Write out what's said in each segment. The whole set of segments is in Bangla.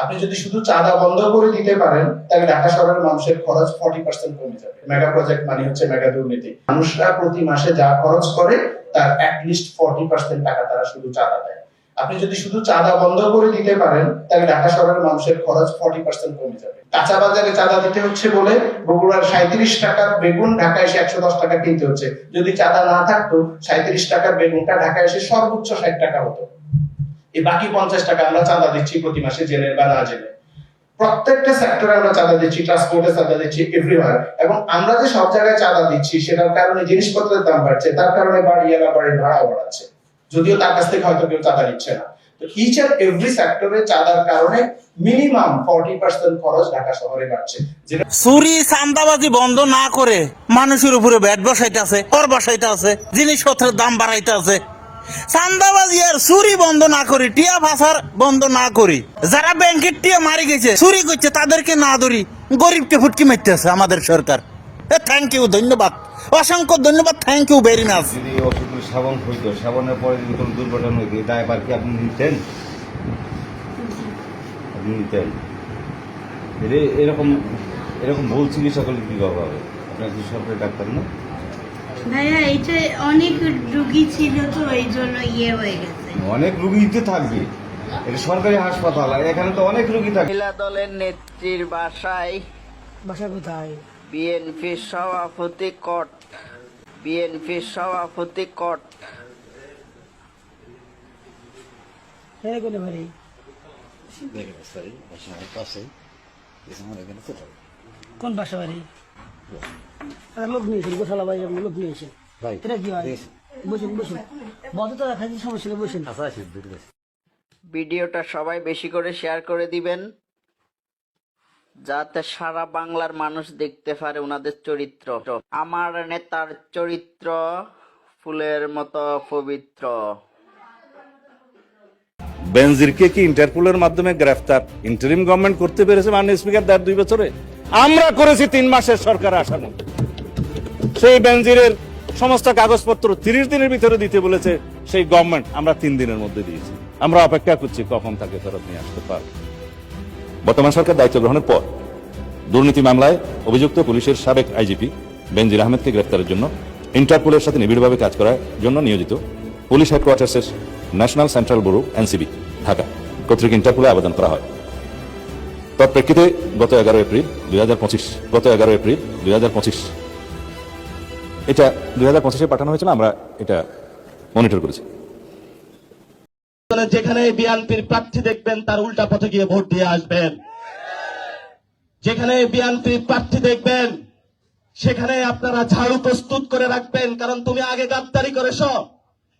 আপনি যদি শুধু চাঁদা বন্ধ করে দিতে পারেন তাহলে ঢাকা শহরের মানুষের খরচ 40% কমে যাবে। মেগা প্রজেক্ট মানে হচ্ছে মেগা দুর্নীতি। মানুষরা প্রতি মাসে যা খরচ করে তার অ্যাটলিস্ট 40% টাকা তারা শুধু চাঁদা দেয়। আপনি যদি শুধু চাঁদা বন্ধ করে দিতে পারেন তাহলে ঢাকা শহরের মানুষের খরচ 40% কমে যাবে। কাঁচা বাজারে চাঁদা দিতে হচ্ছে বলে বগুড়ার 37 টাকার বেগুন ঢাকায় এসে 110 টাকা কিনতে হচ্ছে। যদি চাঁদা না থাকতো 37 টাকার বেগুনটা ঢাকায় এসে সর্বোচ্চ 60 টাকা হতো। এই বাকি 50 টাকা আমরা চাঁদা দিচ্ছি প্রতি মাসে, জেনে বা না জেনে। প্রত্যেকটা সেক্টরে আমরা চাঁদা দিচ্ছি, ট্রান্সপোর্টে চাঁদা দিচ্ছি, এভরিওয়্যার। এবং আমরা যে সব জায়গায় চাঁদা দিচ্ছি সেটার কারণে জিনিসপত্রের দাম বাড়ছে, তার কারণে বাড়িওয়ালা বাড়ির ভাড়াও বাড়াচ্ছে, যদিও তার কাছ থেকে হয়তো কেউ চাঁদা নিচ্ছে না। তো ইচ এন্ড এভরি সেক্টরে চাঁদার কারণে মিনিমাম 40% খরচ ঢাকা শহরে বাড়ছে। চুরি চাঁদাবাজি বন্ধ না করে মানুষের উপরে ব্যাট বসাইতে আছে, কর বসাইতে আছে, জিনিসপত্রের দাম বাড়াইতে আছে। চাঁদাবাজি আর চুরি বন্ধ না করি, টিয়া ফাঁসার বন্ধ না করি, যারা ব্যাংকের টিয়া মারি গেছে, চুরি করছে, তাদেরকে না ধরি গরিবকে ফুটকি মারতে আছে আমাদের সরকার। থ্যাংক ইউ, ধন্যবাদ, অসংখ্য ধন্যবাদ, থ্যাংক ইউ ভেরি মাচ। যদি অসুখী শ্রাবণ হইতো, শ্রাবণের পরে যদি কোনো দুর্ঘটনা হইতো, দায়ভার কি আপনি নিতেন? আপনি নিতেন? এরকম এরকম ভুল চিকিৎসা করলে কি হবে? আপনার কি সরকারি ডাক্তার না? ভাইয়া এটা অনেক রুগী ছিল তো এই জন্য হয়ে গেছে। অনেক রুগী তো থাকবে, এটা সরকারি হাসপাতাল, এখানে তো অনেক রুগী থাকে। মহিলা দলের নেত্রীর বাসায় কোথায়? বিএনপির সভাপতি কট, বিএনপির সভাপতি কট। হ্যাঁ কোনে বাড়ি? কোন বাসা বাড়ি? লোক নিয়েছেন, গোশালা ভাই লোক নিয়েছেন, এটা কি হয়? বসুন বসুন, বলতে তো দেখা যাচ্ছে সমস্যা নেই, বসুন। ভিডিওটা সবাই বেশি করে শেয়ার করে দিবেন, যাতে সারা বাংলার মানুষ দেখতে পারে ওনাদের চরিত্র। আমার নেতার চরিত্র ফুলের মতো পবিত্র। বেনজিরকে কি ইন্টারপোলের মাধ্যমে গ্রেফতার ইন্টারিম গভর্নমেন্ট করতে পেরেছে মাননীয় স্পিকার 2 বছরে? আমরা করেছি 3 মাসের সরকার আসার মধ্যে। সেই বেনজিরের সমস্ত কাগজপত্র 30 দিনের ভিতরে দিতে বলেছে সেই গভর্নমেন্ট, আমরা 3 দিনের মধ্যে দিয়েছি। আমরা অপেক্ষা করছি কখন তাকে ফেরত নিয়ে আসতে পারবে। বর্তমান সরকার দায়িত্ব গ্রহণের পর দুর্নীতি মামলায় অভিযুক্ত পুলিশের সাবেক আইজিপি বেনজির আহমেদকে গ্রেফতারের জন্য ইন্টারপোলের সাথে নিবিড়ভাবে কাজ করার জন্য নিয়োজিত পুলিশ হেডকোয়ার্টার্সের national central bureau NCB Dhaka কর্তৃক ইন্টারপোলে আবেদন করা হয়। তৎপ্রেক্ষিতে গত 11 এপ্রিল 2025 এটা 2025-এ পাঠানো হয়েছিল, আমরা এটা মনিটর করেছি। যেখানে বিএনপির প্রার্থী দেখবেন তার উল্টা পথে গিয়ে ভোট দিয়ে আসবেন। যেখানে বিএনপির প্রার্থী দেখবেন সেখানে আপনারা ঝাড়ু প্রস্তুত করে রাখবেন, কারণ তুমি আগে গাদ্দারি করেছো,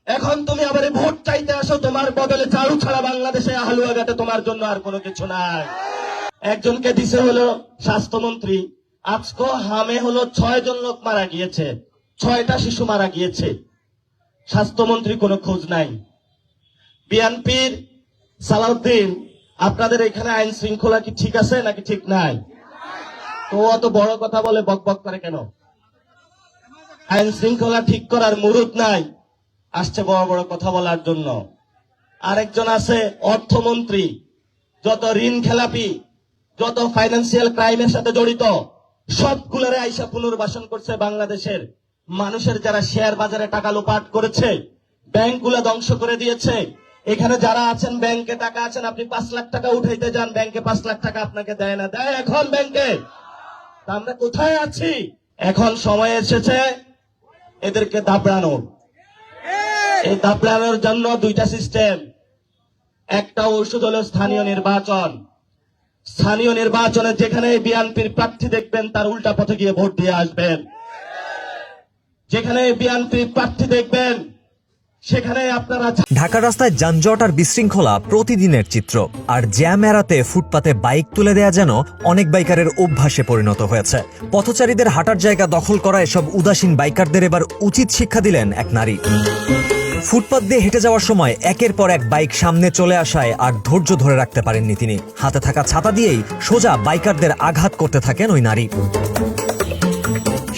এখন তুমি আবার ভোট চাইতে আসো, তোমার বদলে ঝাড়ু ছাড়া বাংলাদেশে হালুয়াঘাটে তোমার জন্য আর কোনো কিছু নাই। একজনকে দিছে হলো স্বাস্থ্যমন্ত্রী, আজকে হামে হলো 6 জন লোক মারা গিয়েছে, 6টা শিশু মারা গিয়েছে, স্বাস্থ্যমন্ত্রী কোনো খোঁজ নাই। বিএনপির সালাউদ্দিন, আপনাদের এখানে আইন শৃঙ্খলা কি ঠিক আছে নাকি ঠিক নাই? তো অত বড় কথা বলে বক বক করে কেন? আইন শৃঙ্খলা ঠিক করার মুরুদ নাই, আসছে বড় বড় কথা বলার জন্য। আরেকজন আছে অর্থমন্ত্রী, যত ঋণ খেলাপি, যত ফাইন্যান্সিয়াল ক্রাইমের সাথে জড়িত সবগুলোরে আইসা পুনর্বাসন করছে। বাংলাদেশের মানুষের যারা শেয়ার বাজারে টাকা লোপাট করেছে, ব্যাংকগুলো ধ্বংস করে দিয়েছে। এখানে যারা আছেন ব্যাংকে টাকা আছেন, আপনি 5 লাখ টাকা উঠাইতে যান, ব্যাংকে 5 লাখ টাকা আপনাকে দেয় না, দেয় এখন ব্যাংকে। আমরা কোথায় আছি? এখন সময় এসেছে এদেরকে দাবড়ানোর। এই দাবড়ানোর জন্য 2টা সিস্টেম। একটা ওষুধ হলো স্থানীয় নির্বাচন। স্থানীয় নির্বাচনে যেখানে বিএনপির প্রার্থী দেখবেন তার উল্টা পথে গিয়ে ভোট দিয়ে আসবেন। যেখানে বিএনপির প্রার্থী দেখবেন সেখানে আপনারা। ঢাকার রাস্তায় যানজট আর বিশৃঙ্খলা প্রতিদিনের চিত্র, আর জ্যাম এড়াতে ফুটপাতে বাইক তুলে দেয়া যেন অনেক বাইকারের অভ্যাসে পরিণত হয়েছে। পথচারীদের হাঁটার জায়গা দখল করা এসব উদাসীন বাইকারদের এবার উচিত শিক্ষা দিলেন এক নারী। ফুটপাত দিয়ে হেঁটে যাওয়ার সময় একের পর এক বাইক সামনে চলে আসায় আর ধৈর্য ধরে রাখতে পারেননি তিনি। হাতে থাকা ছাতা দিয়েই সোজা বাইকারদের আঘাত করতে থাকেন ওই নারী।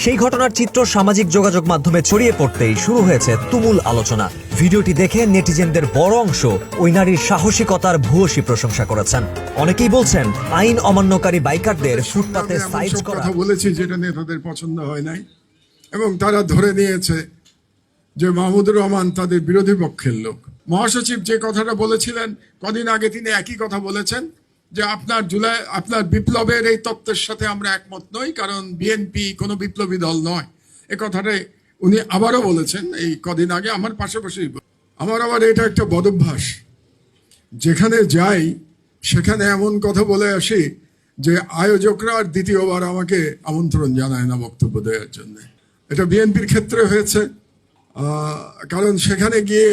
সেই ঘটনার চিত্র সামাজিক যোগাযোগ মাধ্যমে ছড়িয়ে পড়তেই শুরু হয়েছে তুমুল আলোচনা। ভিডিওটি দেখে নেটিজেনদের বড় অংশ ওই নারীর সাহসিকতার ভূয়সী প্রশংসা করেছেন। অনেকেই বলছেন আইন অমান্যকারী বাইকারদের ফুটপাতে সাইজ করা। কথা বলেছি যেটা নেতাদের পছন্দ হয় নাই, এবং তারা ধরে নিয়েছে যে মাহমুদুর রহমান তাদের বিরোধী পক্ষের লোক। মহাসচিব যে কথাটা বলেছিলেন কদিন আগে, তিনি একই কথা বলেছেন যে আপনার বিপ্লবের এই তত্ত্বের সাথে আমরা একমত নই, কারণ বিএনপি কোনো বিপ্লবী দল নয়। এ কথাটাই উনি আবারও বলেছেন এই কদিন আগে আমার পাশাপাশি। আমার আবার এটা একটা বদভ্যাস, যেখানে যাই সেখানে এমন কথা বলে আসি যে আয়োজকরা আর দ্বিতীয়বার আমাকে আমন্ত্রণ জানায় না বক্তব্য দেওয়ার জন্য। এটা বিএনপির ক্ষেত্রে হয়েছে, কারণ সেখানে গিয়ে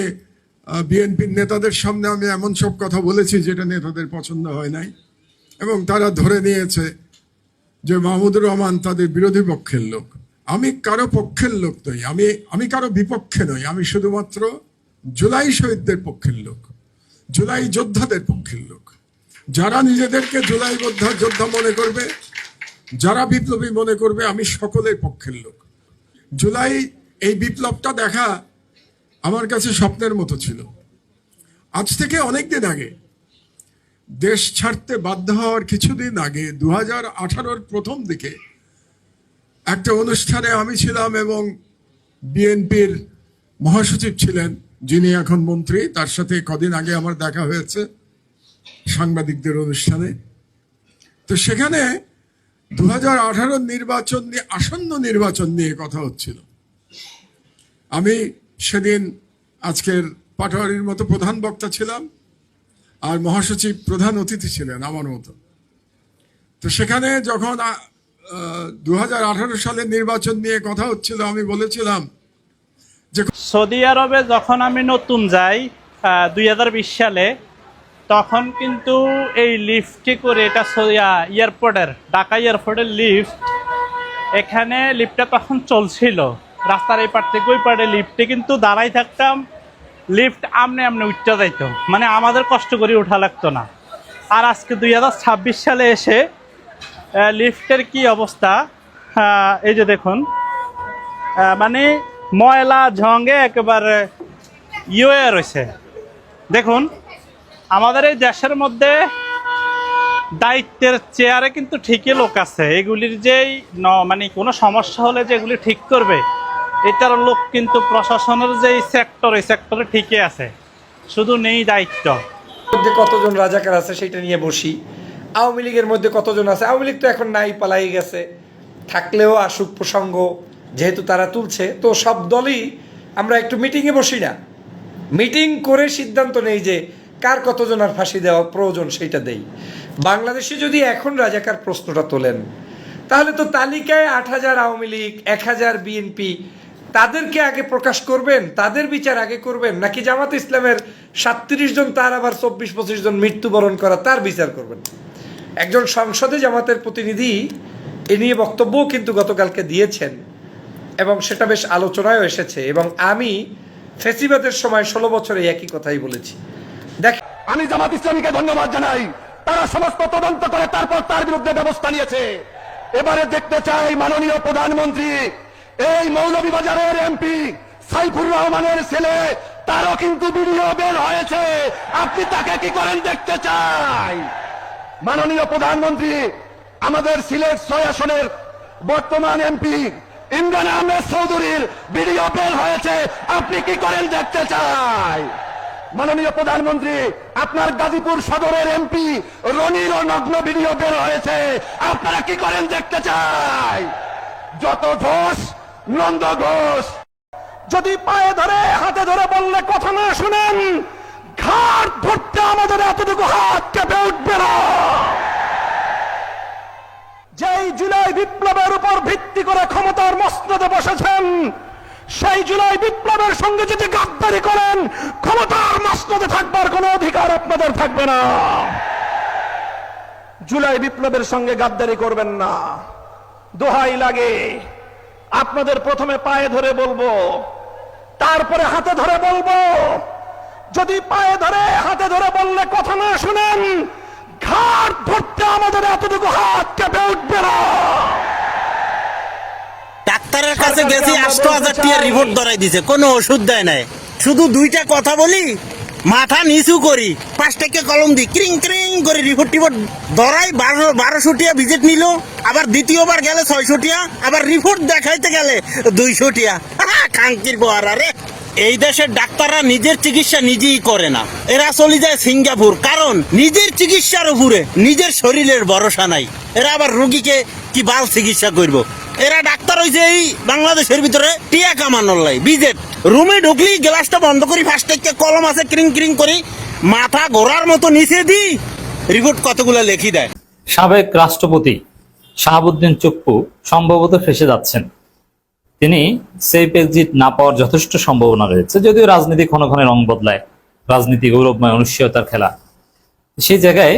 বিএনপির নেতাদের সামনে আমি এমন সব কথা বলেছি যেটা নেতাদের পছন্দ হয় নাই, এবং তারা ধরে নিয়েছে যে মাহমুদুর রহমান তাদের বিরোধী পক্ষের লোক। আমি কারো পক্ষের লোক নই, আমি কারো বিপক্ষে নই। আমি শুধুমাত্র জুলাই শহীদদের পক্ষের লোক, জুলাই যোদ্ধাদের পক্ষের লোক। যারা নিজেদেরকে জুলাই যোদ্ধা মনে করবে, যারা বিপ্লবী মনে করবে, আমি সকলের পক্ষের লোক। জুলাই এই বিপ্লবটা দেখা আমার কাছে স্বপ্নের মতো ছিল। আজ থেকে অনেকদিন আগে, দেশ ছাড়তে বাধ্য হওয়ার কিছুদিন আগে 2018-র প্রথম দিকে একটা অনুষ্ঠানে আমি ছিলাম এবং বিএনপির মহাসচিব ছিলেন, যিনি এখন মন্ত্রী, তার সাথে কদিন আগে আমার দেখা হয়েছে সাংবাদিকদের অনুষ্ঠানে। তো সেখানে 2018-র নির্বাচন নিয়ে, আসন্ন নির্বাচন নিয়ে কথা হচ্ছিল। আমি সেদিন আজকের পাটোয়ারির মতো প্রধান বক্তা ছিলাম, আর মহাসচিব প্রধান অতিথি ছিলেন আমার মতো। তো সেখানে যখন 2018 সালের নির্বাচন নিয়ে কথা হচ্ছিল, আমি বলেছিলাম যে সৌদি আরবে যখন আমি নতুন যাই 2020 সালে, তখন কিন্তু এই লিফটে করে, এটা এয়ারপোর্টের, ঢাকা এয়ারপোর্টের লিফট, এখানে লিফটটা তখন চলছিল। রাস্তার এই পার থেকে ওই পারে লিফটে কিন্তু দাঁড়াই থাকতাম, লিফট আমনে উঠতে যাইতো, মানে আমাদের কষ্ট করে ওঠা লাগতো না। আর আজকে 2026 সালে এসে লিফটের কি অবস্থা, এই যে দেখুন, মানে ময়লা ঝঙ্গে একেবারে হয়ে রয়েছে। দেখুন, আমাদের এই দেশের মধ্যে দায়িত্বের চেয়ারে কিন্তু ঠিকই লোক আছে, এগুলির যেই মানে কোনো সমস্যা হলে যে এগুলি ঠিক করবে, এটার লোক কিন্তু প্রশাসনের যেই সেক্টর, এই সেক্টরে ঠিকই আছে, শুধু নেই দায়িত্ব। মধ্যে কতজন রাজাকার আছে সেটা নিয়ে বসি। আওয়ামী লীগের মধ্যে কতজন আছে, আওয়ামী লীগ তো এখন নাই, পালাই গেছে। থাকলেও আসুক প্রসঙ্গ, যেহেতু তারা তুলছে, তো সব দলই আমরা একটু মিটিংয়ে বসি না, মিটিং করে সিদ্ধান্ত নেই যে কার কতজন আর ফাঁসি দেওয়া প্রয়োজন সেইটা দেই। বাংলাদেশে যদি এখন রাজাকার প্রশ্নটা তোলেন, তাহলে তো তালিকায় 8000 আওয়ামী লীগ, 1000 বিএনপি, তাদেরকে আগে প্রকাশ করবেন, তাদের বিচার আগে করবেন, নাকি জামাত ইসলামের 37 জন, তার আবার 24-25 জন মৃত্যুবরণ করা, তার বিচার করবেন? একজন সংসদে জামাতের প্রতিনিধি এ নিয়ে বক্তব্যও কিন্তু গতকালকে দিয়েছেন, এবং সেটা বেশ আলোচনায়ও এসেছে। এবং আমি ফেসিবাদের সময় 16 বছরে একই কথাই বলেছি। দেখ, আমি জামাত ইসলামীকে ধন্যবাদ জানাই, তারা সমস্ত তদন্ত করে তারপর তার বিরুদ্ধে ব্যবস্থা নিয়েছে। এবারে দেখতে চাই মাননীয় প্রধানমন্ত্রী, এই মৌলভীবাজারের এমপি সাইফুর রহমানের ছেলে, তারও কিন্তু ভিডিও বের হয়েছে, আপনি তাকে কি করেন দেখতে চাই। মাননীয় প্রধানমন্ত্রী, আমাদের সিলেট 6 আসনের বর্তমান এমপি ইমরান আহমেদ চৌধুরীর ভিডিও বের হয়েছে, আপনি কি করেন দেখতে চাই। মাননীয় প্রধানমন্ত্রী, আপনার গাজীপুর সদরের এমপি রনিরও নগ্ন ভিডিও বের হয়েছে, আপনারা কি করেন দেখতে চাই। যত ঘোষ নন্দ ঘোষ, যদি পায়ে ধরে হাতে ধরে বললে কথা না শুনেন, ঘাট ধরতে আমাদের এতটুকু হাত কেঁপে উঠবে না। যেই জুলাই বিপ্লবের উপর ভিত্তি করে ক্ষমতার মসনদে বসেছেন, সেই জুলাই বিপ্লবের সঙ্গে যদি গাদ্দারি করেন, ক্ষমতার মসনদে থাকবার কোনো অধিকার আপনাদের থাকবে না। জুলাই বিপ্লবের সঙ্গে গাদ্দারি করবেন না, দোহাই লাগে। আপনাদের প্রথমে পায়ে ধরে বলবো, তারপরে হাতে ধরে বলবো। যদি পায়ে ধরে হাতে ধরে বললে কথা না শুনেন, ঘাট ধরতে আমাদের এতটুকু হাত কেঁপে উঠবে না। কাছে গেছি 8,000 টিয়া রিপোর্ট ধরাই দিছে, কোনো ওষুধ দেয় নাই। শুধু দুইটা কথা বলি, মাথা নিচু করি, 5 টাকা কলম দি ক্রিং ক্রিং করে রিপোর্ট ধরাই 1200 টিয়া ভিজিট নিল, আবার দ্বিতীয়বার গেলে 600 টিয়া, আবার রিপোর্ট দেখাইতে গেলে 200 টিয়া। কাঙ্কির বহারা রে। এই দেশের ডাক্তাররা নিজের চিকিৎসা নিজেই করে না, এরা চলে যায় সিঙ্গাপুর, কারণ নিজের চিকিৎসার উপরে নিজের শরীরের ভরসা নাই। এরা আবার রোগীকে কি বাল চিকিৎসা করব। এরা ডাক্তার হয়েছে এই বাংলাদেশের ভিতরে টিয়া কামানোর লাই। বিজেট রুমে ঢুকলি গ্লাসটা বন্ধ করি, 5 টাকা কলম আছে ক্রিং ক্রিং করি, মাথা ঘোরার মতো নিচে দিই, রিপোর্ট কতগুলো লেখি দেয়। সাবেক রাষ্ট্রপতি শাহাবুদ্দিন চুপ্পু সম্ভবত ফেসে যাচ্ছেন। তিনি সেফ এক্সিট না পাওয়ার যথেষ্ট সম্ভাবনা রয়েছে, যদিও রাজনীতি ক্ষণে ক্ষণে রং বদলায়, রাজনীতি গৌরবময় অনিশ্চয়তার খেলা। সেই জায়গায়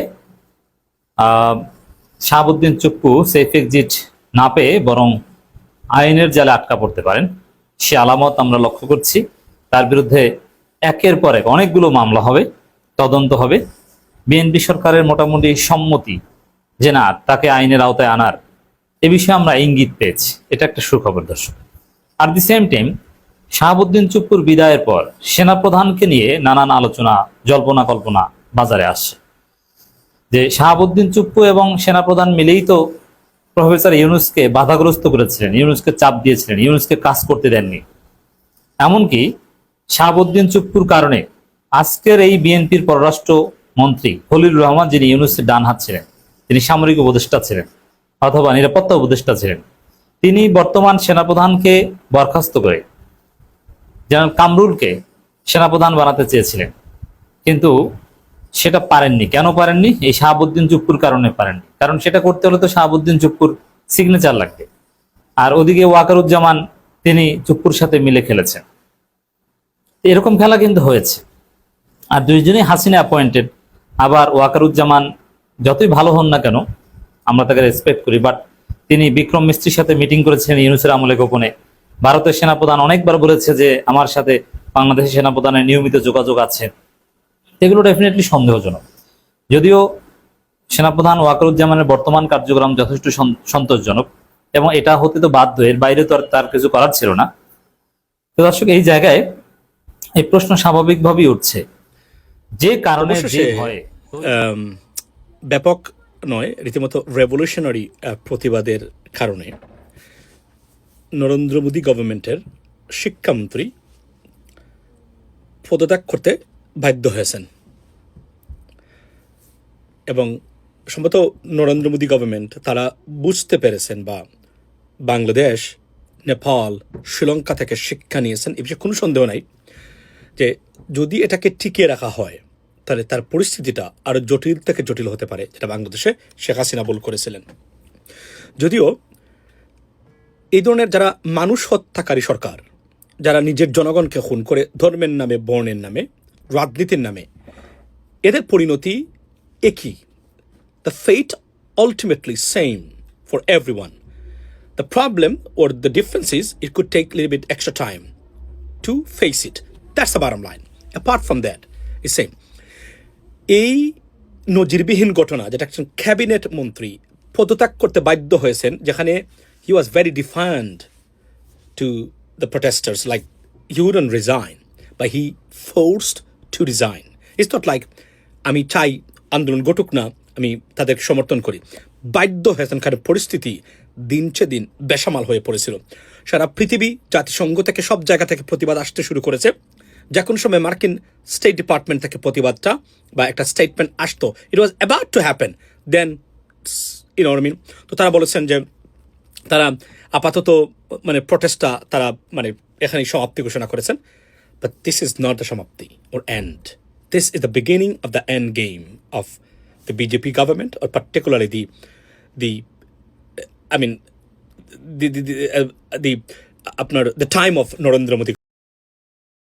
শাহাবুদ্দিন চুপ্পু সেফ এক্সিট না পেয়ে বরং আইনের জালে আটকা পড়তে পারেন, সে আলামত আমরা লক্ষ্য করছি। তার বিরুদ্ধে একের পর এক অনেকগুলো মামলা হবে, তদন্ত হবে। বিএনপি সরকারের মোটামুটি সম্মতি যে না, তাকে আইনের আওতায় আনার এ বিষয়ে আমরা ইঙ্গিত পেয়েছি। এটা একটা সুখবর দর্শক। আর দি সেম টাইম শাহাবুদ্দিন চুপ্পুর বিদায়ের পর সেনাপ্রধানকে নিয়ে নানান আলোচনা, জল্পনা কল্পনা বাজারে আসছে যে শাহাবুদ্দিন চুপ্পু এবং সেনাপ্রধান মিলেই তো প্রফেসর ইউনূসকে বাধাগ্রস্ত করেছিলেন, ইউনূসকে চাপ দিয়েছিলেন, ইউনূসকে কাজ করতে দেননি। এমনকি শাহাবুদ্দিন চুপ্পুর কারণে আজকের এই বিএনপির পররাষ্ট্র মন্ত্রী খলিলুর রহমান, যিনি ইউনূসের ডান হাত ছিলেন, তিনি সামরিক উপদেষ্টা ছিলেন অথবা নিরাপত্তা উপদেষ্টা ছিলেন, তিনি বর্তমান সেনাপ্রধানকে বরখাস্ত করে জেনারেল কামরুলকে সেনাপ্রধান বানাতে চেয়েছিলেন, কিন্তু সেটা পারেননি। কেন পারেননি? এই শাহাবুদ্দিন চুপ্পুর কারণে পারেননি। কারণ সেটা করতে হলে তো শাহাবুদ্দিন চুপ্পুর সিগনেচার লাগবে, আর ওদিকে ওয়াকারুজ্জামান তিনি চুপ্পুর সাথে মিলে খেলেছেন। এরকম খেলা কিন্তু হয়েছে। আর দুইজনই হাসিনা অ্যাপয়েন্টেড। আবার ওয়াকারুজ্জামান যতই ভালো হন না কেন, আমরা তাকে রেসপেক্ট করি, বাট তিনি বিক্রম মিস্ত্রির সাথে মিটিং করেছেন ইউনূসের আমলে গোপনে। ভারতের সেনাপ্রধান অনেকবার বলেছে যে আমার সাথে বাংলাদেশের সেনাপ্রধানের নিয়মিত যোগাযোগ আছে। এগুলো ডেফিনেটলি সন্দেহজনক। যদিও সেনাপ্রধান ওয়াকারুজ্জামানের বর্তমান কার্যক্রম যথেষ্ট সন্তোষজনক এবং এটা হতে তো বাধ্য, এর বাইরে তো আর তার কিছু করার ছিল না। তো দর্শক, এই জায়গায় এই প্রশ্ন স্বাভাবিকভাবেই উঠছে, যে কারণে যে ভয়ে ব্যাপক নয়, রীতিমতো রেভলিউশনারি প্রতিবাদের কারণে নরেন্দ্র মোদী গভর্নমেন্টের শিক্ষামন্ত্রী পদত্যাগ করতে বাধ্য হয়েছেন। এবং সম্ভবত নরেন্দ্র মোদী গভর্নমেন্ট তারা বুঝতে পেরেছেন বা বাংলাদেশ, নেপাল, শ্রীলঙ্কা থেকে শিক্ষা নিয়েছেন, এ বিষয়ে কোনো সন্দেহ নাই যে যদি এটাকে টিকিয়ে রাখা হয় তাহলে তার পরিস্থিতিটা আরও জটিল থেকে জটিল হতে পারে, যেটা বাংলাদেশে শেখ হাসিনা বল করেছিলেন। যদিও এই ধরনের যারা মানুষ হত্যাকারী সরকার, যারা নিজের জনগণকে খুন করে ধর্মের নামে, বর্ণের নামে, রাজনীতির নামে, এদের পরিণতি একই। The fate ultimately same for everyone. The problem or the difference is it could take little bit extra time to face it. That's the bottom line. Apart from that is same. এই নজিরবিহীন ঘটনা, যেটা একজন ক্যাবিনেট মন্ত্রী পদত্যাগ করতে বাধ্য হয়েছেন, যেখানে he was very different to the protesters, like he wouldn't resign, but he forced to resign. It's not like আমি চাই আন্দোলন ঘটুক না, আমি তাদেরকে সমর্থন করি। বাধ্য হয়েছেন, কারণ পরিস্থিতি দিনচে দিন বেসামাল হয়ে পড়েছিল। সারা পৃথিবী, জাতিসংঘ থেকে, সব জায়গা থেকে প্রতিবাদ আসতে শুরু করেছে। যে কোনো সময় মার্কিন স্টেট ডিপার্টমেন্ট থেকে প্রতিবাদটা বা একটা স্টেটমেন্ট আসতো, it was about to happen, then you know I mean. তো তারা বলেছেন যে তারা আপাতত মানে প্রটেস্টটা তারা মানে এখানেই সমাপ্তি ঘোষণা করেছেন। But this is not the সমাপ্তি ওর and. This is the beginning of the end game of the BJP government, or particularly the time of Narendra Modi